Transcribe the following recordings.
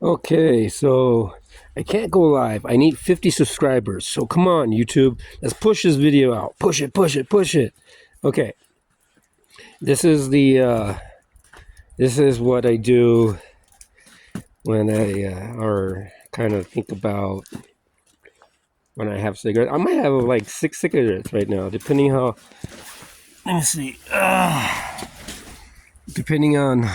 Okay, so I can't go live. I need 50 subscribers. So come on, YouTube. Let's push this video out. Push it, push it, push it. Okay. This is this is what I do when I or kind of think about when I have cigarettes. I might have like 6 cigarettes right now, depending how. Let me see. Depending on,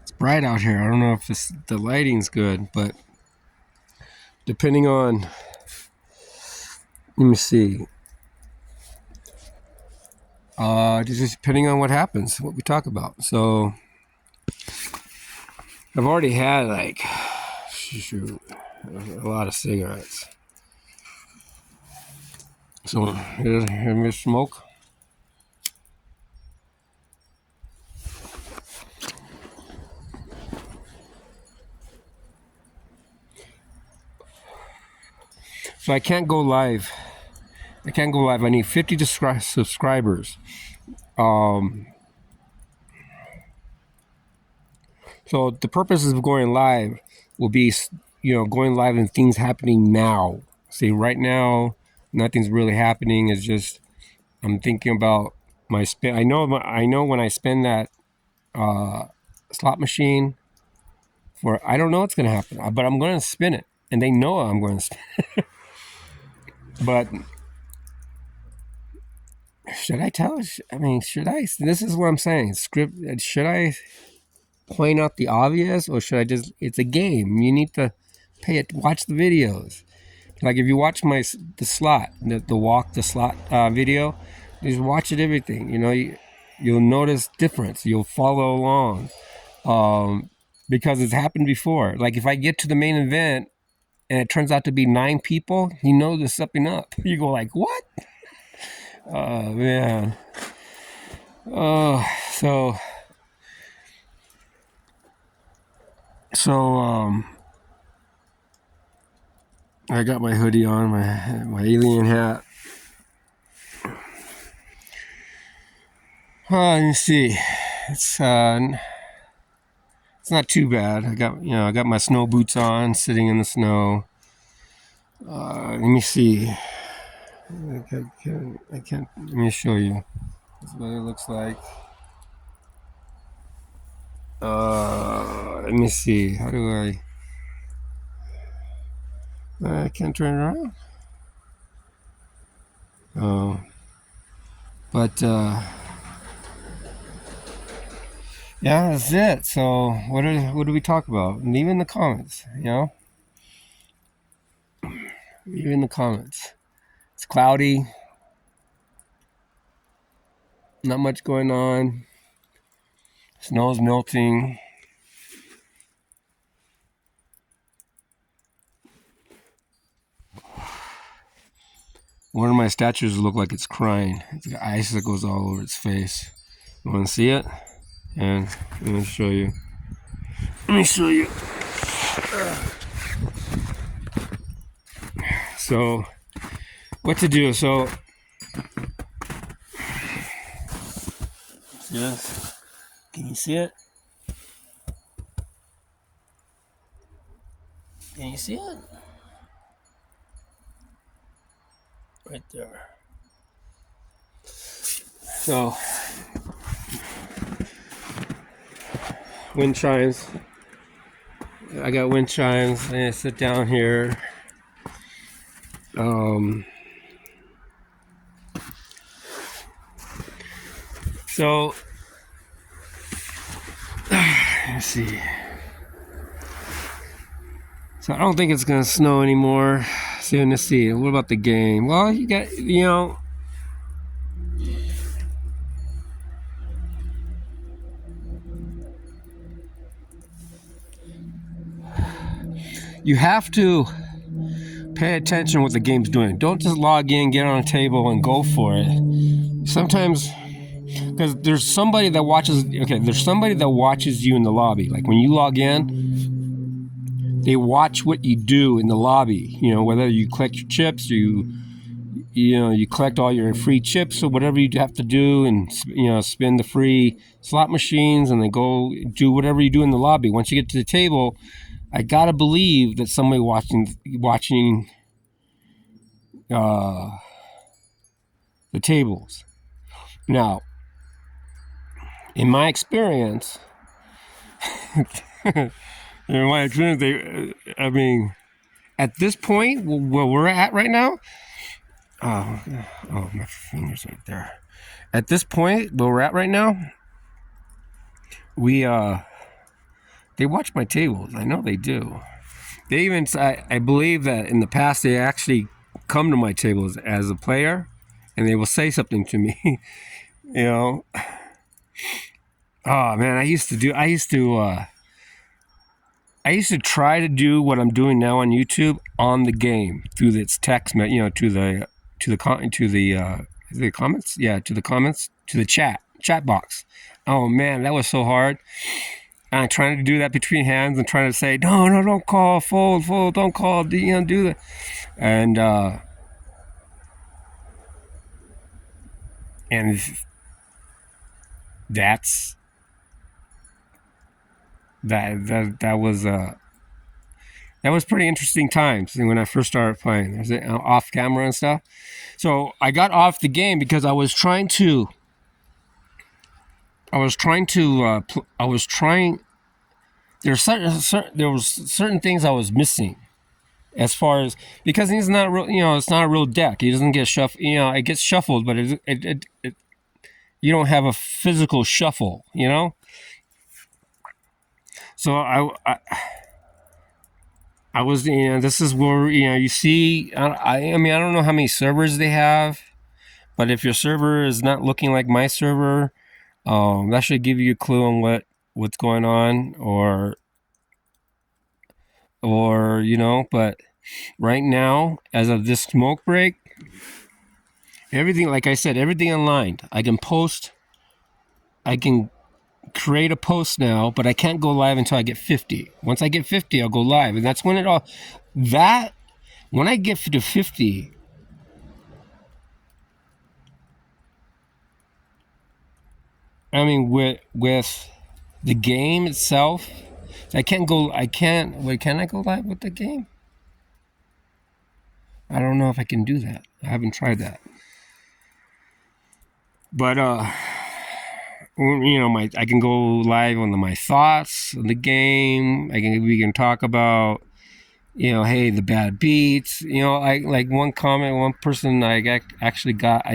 it's bright out here. I don't know if the lighting's good, but depending on. Let me see. Just depending on what happens, what we talk about. So I've already had like shoot, a lot of cigarettes. So here's smoke. So I can't go live. I need 50 subscribers. So the purpose of going live will be, going live and things happening now. See, right now, nothing's really happening. It's just I'm thinking about my spin. I know when I spin that slot machine I don't know what's going to happen, but I'm going to spin it, and they know I'm going to spin it. But should I tell? I mean, should I? This is what I'm saying. Should I point out the obvious, or should I just? It's a game. You need to watch the videos. Like if you watch the slot video, just watch it everything. You'll notice difference. You'll follow along, because it's happened before. Like if I get to the main event and it turns out to be 9 people, there's something up. You go like, what? Oh man. Oh, so I got my hoodie on, my alien hat. Let me see. It's not too bad. I got my snow boots on, sitting in the snow. Let me see. I can't. Let me show you. This is what it looks like. Let me see. How do I can't turn it around. Oh, but yeah, that's it. So what do we talk about? Leave in the comments. Leave in the comments. It's cloudy. Not much going on. Snow's melting. One of my statues look like it's crying. It's got ice that goes all over its face. You want to see it? And let me show you. So, what to do? So, see this? Can you see it? Can you see it? Right there. So, wind chimes. I got wind chimes. I'm gonna sit down here. So, let's see. So I don't think it's gonna snow anymore. Let's see. What about the game? Well, you got you have to pay attention to what the game's doing. Don't just log in, get on a table, and go for it. Sometimes, because there's somebody that watches. Okay, there's somebody that watches you in the lobby. Like when you log in, they watch what you do in the lobby. Whether you collect your chips, you collect all your free chips or whatever you have to do, and spin the free slot machines, and then go do whatever you do in the lobby. Once you get to the table, I gotta believe that somebody watching the tables. Now, in my experience, I mean, at this point where we're at right now, oh, my finger's right there. At this point where we're at right now, they watch my tables. I know they do. They even, I believe that in the past they actually come to my tables as a player, and they will say something to me. You know, oh man, I used to try to do what I'm doing now on YouTube on the game through its text, to the comments, to the chat box. Oh man, that was so hard. And I'm trying to do that between hands and trying to say, no, don't call, fold, don't call, do that. And that's that was pretty interesting times when I first started playing. Was it off camera and stuff? So I got off the game because I was trying. There was certain things I was missing, as far as, because he's not real. It's not a real deck. He doesn't get shuffled. It gets shuffled, but it you don't have a physical shuffle. So I was, this is where, you see, I don't know how many servers they have, but if your server is not looking like my server, that should give you a clue on what's going on, or but right now, as of this smoke break, everything, like I said, everything aligned. I can create a post now, but I can't go live until I get 50. Once I get 50, I'll go live, and that's when when I get to 50, I mean, with the game itself, wait, can I go live with the game? I don't know if I can do that. I haven't tried that. But I can go live on my thoughts on the game. We can talk about, hey, the bad beats. I like one person I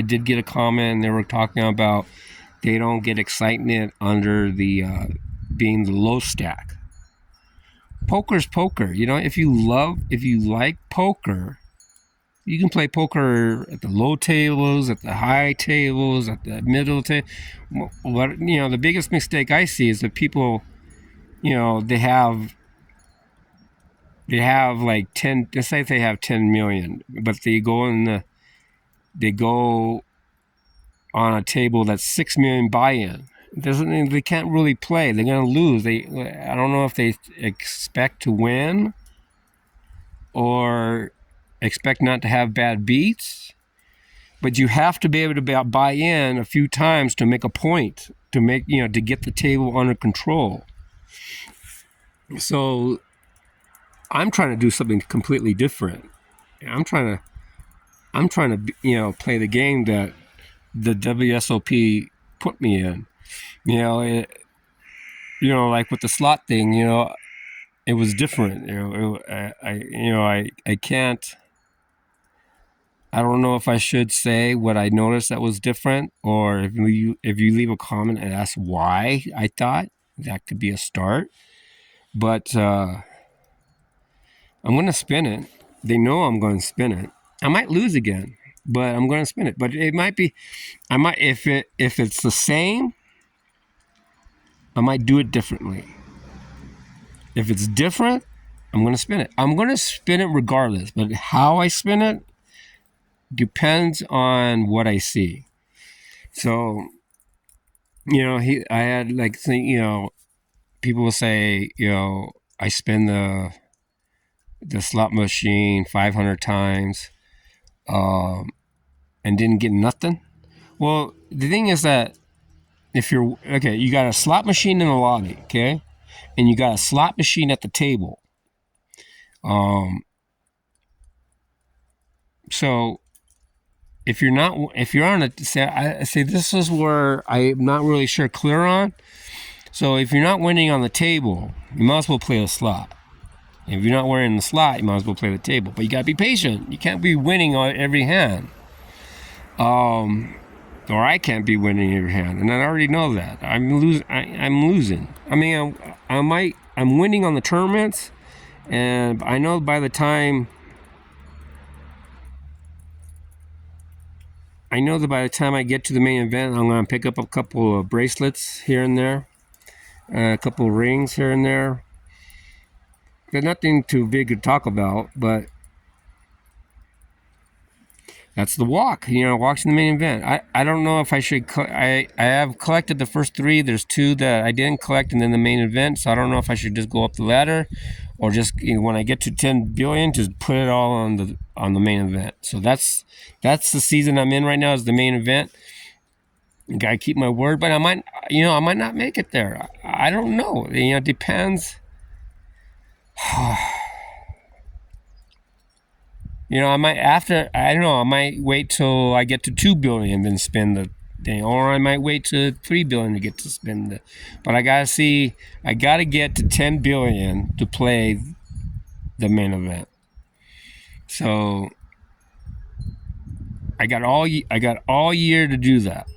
did get a comment, and they were talking about they don't get excitement under the being the low stack. Poker's poker. If you like poker, you can play poker at the low tables, at the high tables, at the middle table. The biggest mistake I see is that people, they have like 10. Let's say they have 10 million, but they go on a table that's 6 million buy-in. They can't really play. They're gonna lose. I don't know if they expect to win or expect not to have bad beats, but you have to be able to buy in a few times to make a point, to get the table under control. So I'm trying to do something completely different. I'm trying to play the game that the WSOP put me in. Like with the slot thing, it was different. I can't. I don't know if I should say what I noticed that was different, or if you leave a comment and ask why I thought that could be a start. But I'm going to spin it. They know I'm going to spin it. I might lose again, but I'm going to spin it. But it might be, if it's the same, I might do it differently. If it's different, I'm going to spin it. I'm going to spin it regardless, but how I spin it depends on what I see. So, I had people will say, I spin the slot machine 500 times, and didn't get nothing. Well, the thing is that if you got a slot machine in the lobby, okay, and you got a slot machine at the table. So if you're on a say this is where I'm not really clear on. So if you're not winning on the table, you might as well play a slot. If you're not winning the slot, you might as well play the table. But you gotta be patient. You can't be winning on every hand. Or I can't be winning every hand, and I already know that. I'm losing. I mean, I'm winning on the tournaments, and I know by the time I get to the main event, I'm gonna pick up a couple of bracelets here and there, a couple of rings here and there. There's nothing too big to talk about, but that's the walk. Walks in the main event. I don't know if I should. I have collected the first 3. There's 2 that I didn't collect, and then the main event. So I don't know if I should just go up the ladder, or just when I get to 10 billion, just put it all on the main event. So that's the season I'm in right now. Is the main event. I gotta keep my word, but I might not make it there. I don't know. It depends. I might wait till I get to 2 billion, then spend the thing, or I might wait to 3 billion to get to spend it. But I gotta get to 10 billion to play the main event. So I got all year to do that.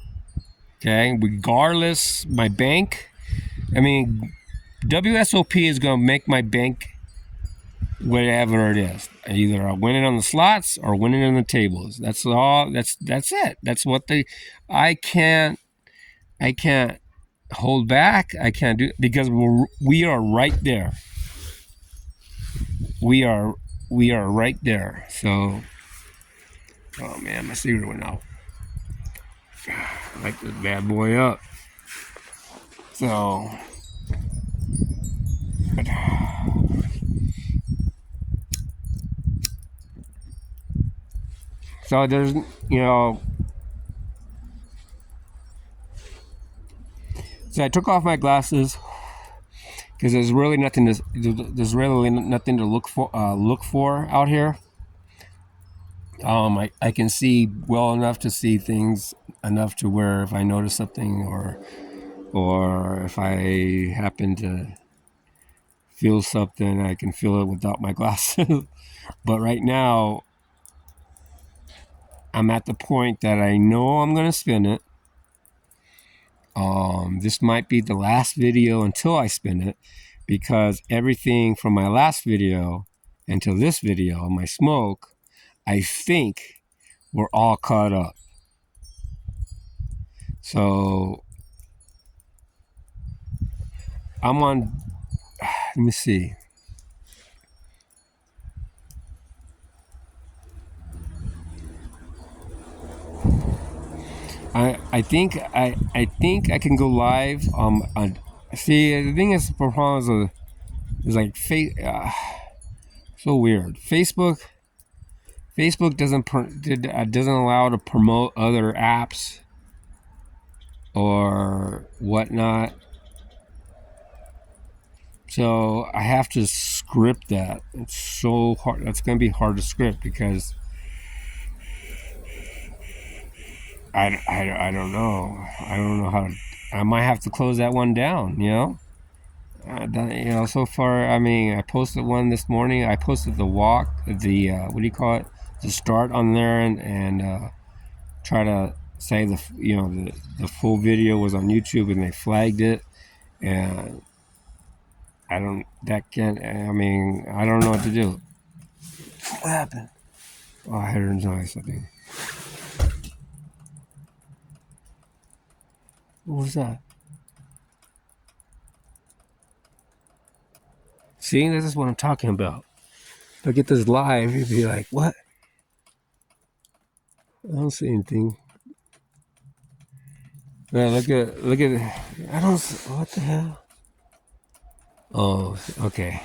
Okay, regardless, my bank. I mean, WSOP is gonna make my bank whatever it is. Either I'll win it on the slots or win it on the tables. That's all. That's it. That's what I can't hold back. I can't do, because we are right there. We are right there. So, oh man, my cigarette went out. Light this bad boy up. So, there's So I took off my glasses because there's really nothing to look for out here. I can see well enough to see things enough to where if I notice something or if I happen to feel something, I can feel it without my glasses. But right now, I'm at the point that I know I'm going to spin it. This might be the last video until I spin it, because everything from my last video until this video, my smoke, I think we're all caught up. So I'm on, let me see. I think I can go live. See, the thing is, the problem is like so weird. Facebook doesn't allow to promote other apps or whatnot. So I have to script that. It's so hard. That's going to be hard to script because I don't know. I don't know how to. I might have to close that one down. So far, I mean, I posted one this morning. I posted the walk, what do you call it? The start on there, and try to say the full video was on YouTube, and they flagged it, and I don't know what to do. What happened? Oh, I heard something. What was that? See, this is what I'm talking about. If I get this live, you'd be like, what? I don't see anything. Yeah, look at. I don't. What the hell? Oh, okay.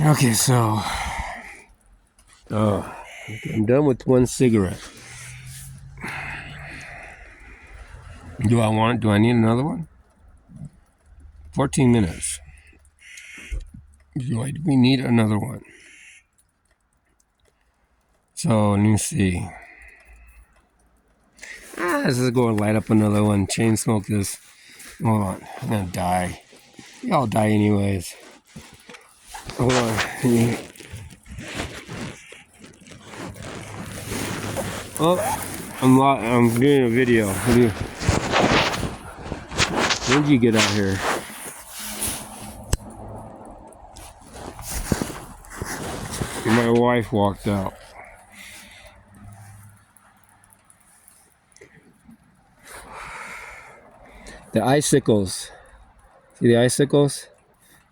Okay, so. I'm done with one cigarette. Do I need another one? 14 minutes. We need another one. So let me see. Let's just go and light up another one. Chain smoke this. Hold on. I'm gonna die. Y'all die anyways. Hold on. Oh, I'm doing a video. When did you get out here? My wife walked out. The icicles. See the icicles?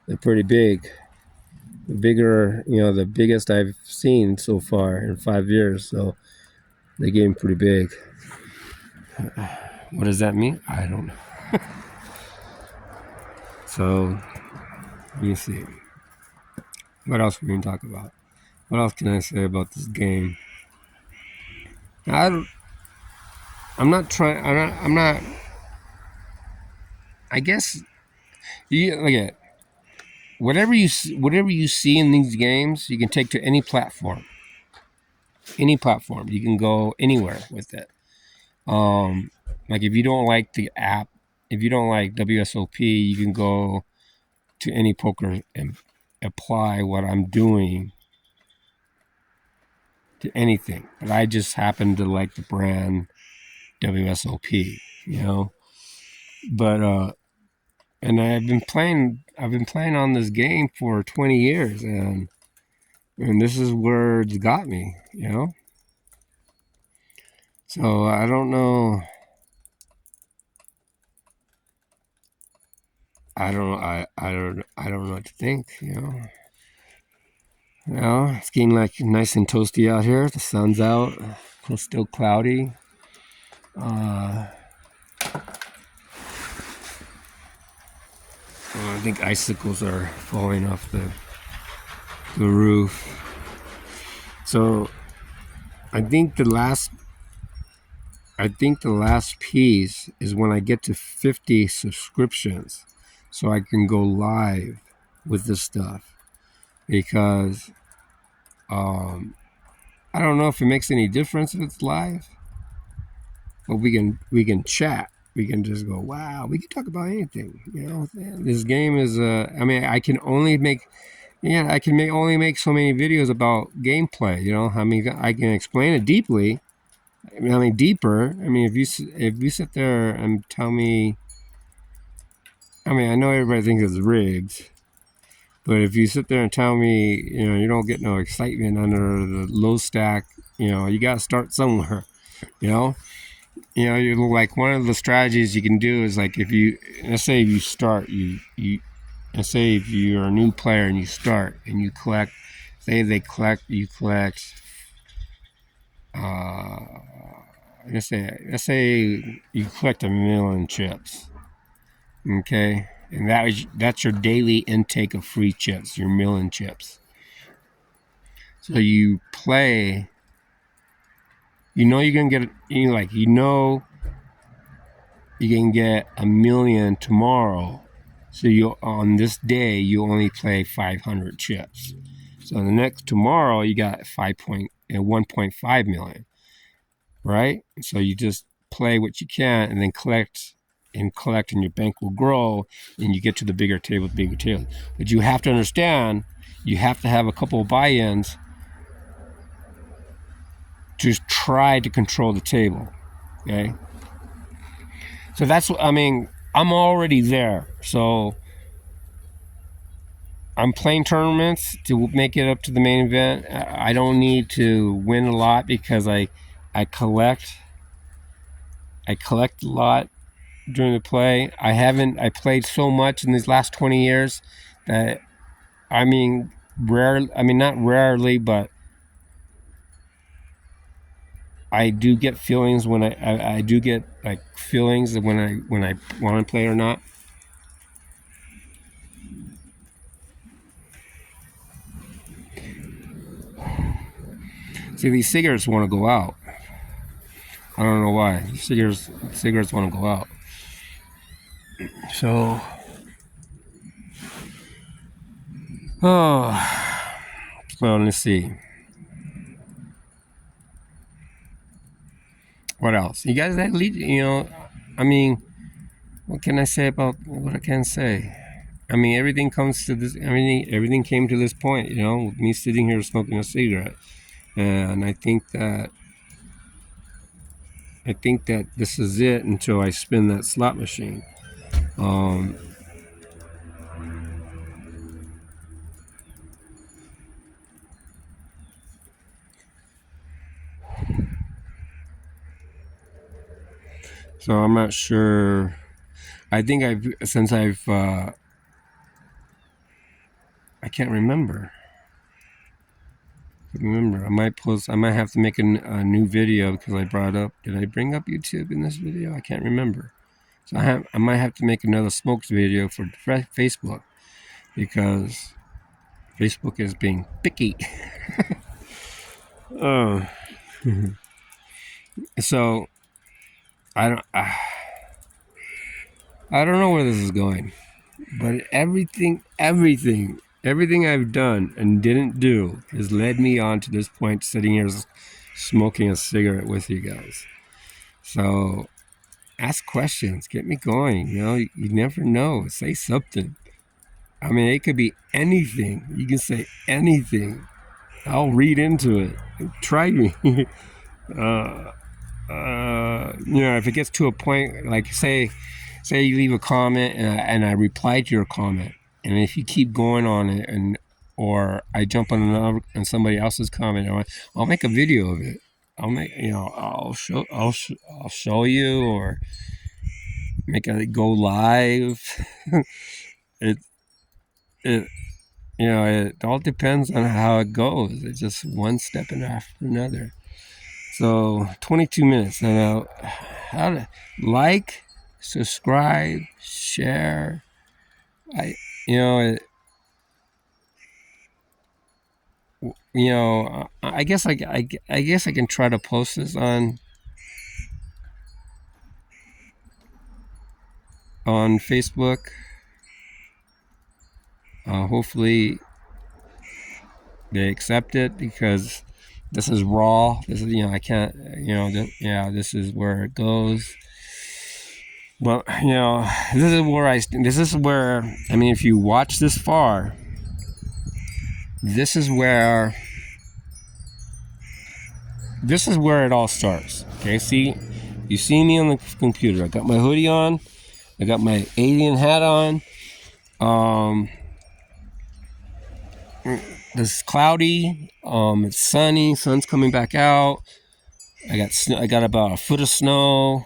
They're pretty big. The bigger, the biggest I've seen so far in 5 years. So they're getting pretty big. What does that mean? I don't know. So, let me see. What else we can talk about? What else can I say about this game? I'm not trying. I'm not. I guess you look at whatever you see in these games, you can take to any platform. Any platform, you can go anywhere with it. Like if you don't like the app, if you don't like WSOP, you can go to any poker and apply what I'm doing to anything. But I just happen to like the brand WSOP, But and I've been playing on this game for 20 years, and this is where it's got me, So I don't know. I don't know what to think, It's getting like nice and toasty out here. The sun's out. It's still cloudy. I think icicles are falling off the roof. So I think the last piece is when I get to 50 subscriptions, so I can go live with this stuff, because I don't know if it makes any difference if it's live, but we can chat. We can just go, wow, we can talk about anything. This game is I can only make only make so many videos about gameplay. I can explain it deeply. Deeper. If you sit there and tell me, I know everybody thinks it's rigged, but if you sit there and tell me, you don't get no excitement under the low stack, you got to start somewhere, you're like, one of the strategies you can do is, like, let's say you start, let's say if you're a new player and you start and you collect, you collect, let's say you collect 1,000,000 chips, okay, and that's your daily intake of free chips, your 1,000,000 chips. So you play, you're gonna get, you can get 1,000,000 tomorrow. So on this day you only play 500 chips. So the next tomorrow you got 1.5 million, right? So you just play what you can and then collect, and your bank will grow, and you get to the bigger table. But you have to understand, you have to have a couple of buy-ins to try to control the table, okay? So that's what I'm already there. So I'm playing tournaments to make it up to the main event. I don't need to win a lot, because I collect a lot during the play. I played so much in these last 20 years that not rarely, but I do get feelings when I do get like feelings when I want to play or not. See, these cigarettes want to go out. I don't know why. Cigarettes want to go out. So Oh, well, let's see. What else? You guys, I mean, what can I say about what I can say? I mean, everything comes to this. Everything came to this point. With me sitting here smoking a cigarette, and I think that this is it until I spin that slot machine. Um, so I'm not sure. I think I can't remember. I might have to make a new video because I brought up. Did I bring up YouTube in this video? I can't remember. So I might have to make another smokes video for Facebook because Facebook is being picky. Oh, so I don't. I don't know where this is going, but everything I've done and didn't do has led me on to this point, sitting here smoking a cigarette with you guys. So ask questions, get me going. You never know. Say something. I mean, it could be anything. You can say anything. I'll read into it. Try me. If it gets to a point, like say you leave a comment and I reply to your comment, and if you keep going on it, or I jump on somebody else's comment, I'll make a video of it. I'll show you, or make it go live. it it it all depends on how it goes. It's just one step after another. So 22 minutes. Now, how to like, subscribe, share. I you know it, I guess I guess I can try to post this on Facebook. Hopefully they accept it, because this is raw. This is I can't this is where it goes. Well, this is where I mean, if you watch this far, this is where it all starts. Okay, you see me on the computer. I got my hoodie on. I got my alien hat on. It's cloudy. It's sunny. Sun's coming back out. I got about a foot of snow.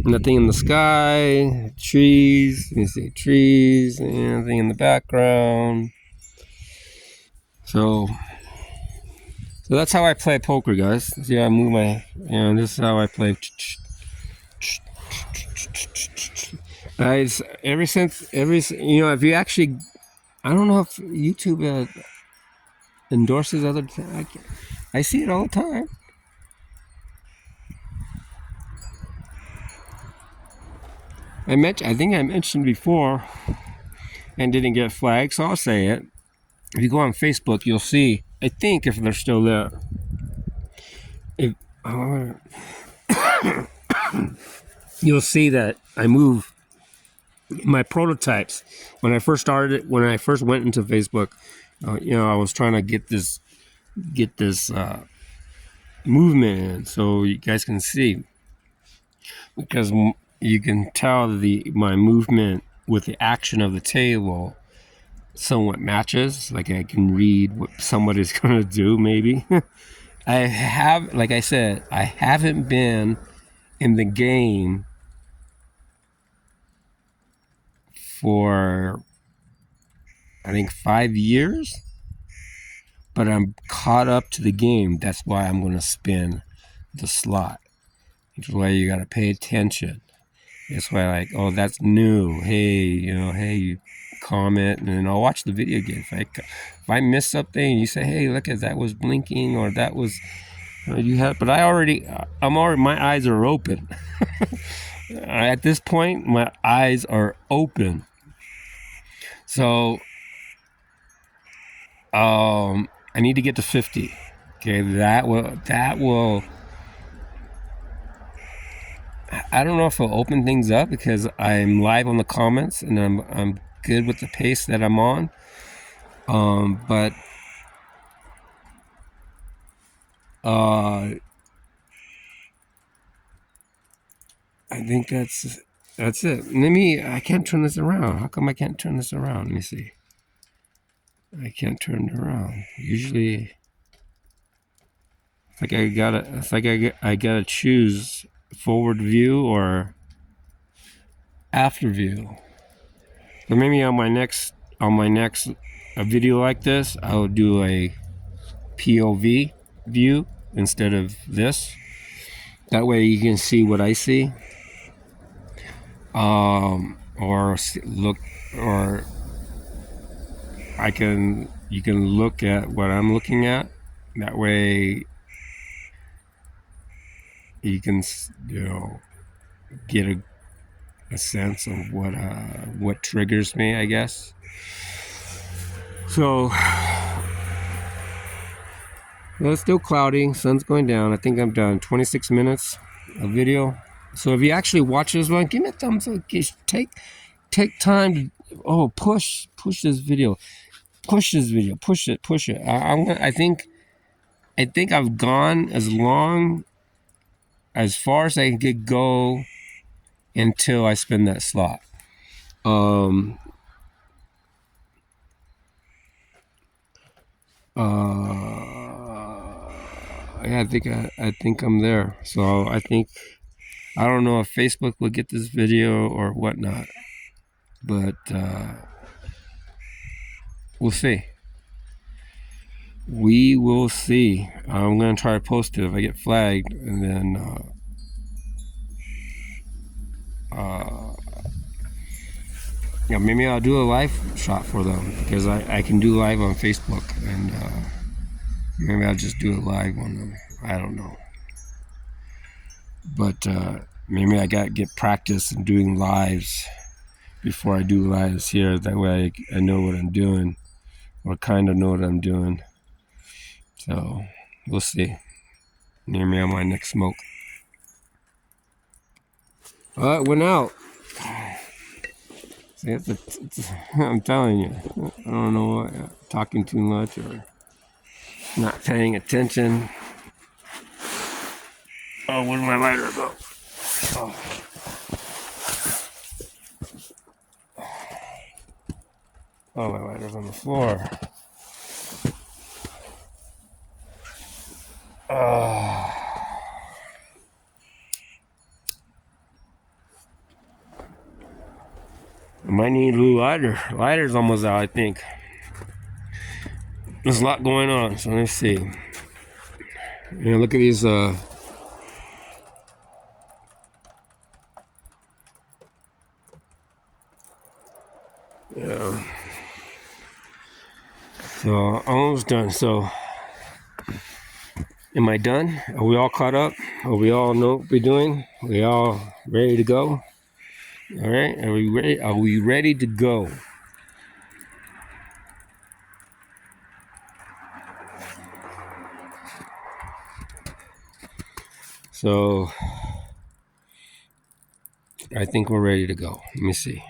Nothing in the sky. Trees. Let me see. Trees. Nothing in the background. So that's how I play poker, guys. See how I move my. This is how I play. Guys, if you actually, I don't know if YouTube endorses other. I see it all the time. I think I mentioned before and didn't get flagged, so I'll say it. If you go on Facebook, you'll see. I think if they're still there, you'll see that I move my prototypes. When I first went into Facebook, I was trying to get this movement in, so you guys can see, because you can tell my movement with the action of the table somewhat matches. Like, I can read what somebody's going to do, maybe. Like I said, I haven't been in the game for, I think, 5 years, but I'm caught up to the game. That's why I'm going to spin the slot. Which is why you got to pay attention. That's why, that's new. Hey, comment, and then I'll watch the video again. If I miss something, you say, hey, look at that was blinking, or that was You have, but I'm already. My eyes are open. At this point, my eyes are open. So, I need to get to 50. Okay, that will. I don't know if it'll open things up because I'm live on the comments and I'm good with the pace that I'm on. But I think that's it. I can't turn this around. How come I can't turn this around? Let me see. I can't turn it around. Usually, I gotta choose forward view or after view. But maybe on my next a video like this, I'll do a POV view instead of this. That way you can see what I see. Or look, or you can look at what I'm looking at. That way you can, get a sense of what triggers me, I guess. So, well, it's still cloudy. Sun's going down. I think I'm done. 26 minutes of video. So if you actually watch this one, give me a thumbs up. Take time to push this video. Push this video. Push it. I think I've gone as far as I could go until I spin that slot. Yeah, I think I'm there. So I don't know if Facebook will get this video or whatnot, but we'll see. We will see. I'm gonna try to post it if I get flagged, and then maybe I'll do a live shot for them because I can do live on Facebook, and maybe I'll just do it live on them. I don't know, but maybe I gotta get practice in doing lives before I do lives here. That way I know what I'm doing, or kind of know what I'm doing. So we'll see. Near me on my next smoke. It went out. See, I'm telling you, I don't know what, talking too much or not paying attention. Oh, where'd my lighter go? Oh, my lighter's on the floor. I might need a new lighter. Lighter's almost out, I think. There's a lot going on, so let's see. Look at these. Yeah. So almost done. So, am I done? Are we all caught up? Are we all know what we're doing? Are we all ready to go? All right. Are we ready? Are we ready to go? So, I think we're ready to go. Let me see.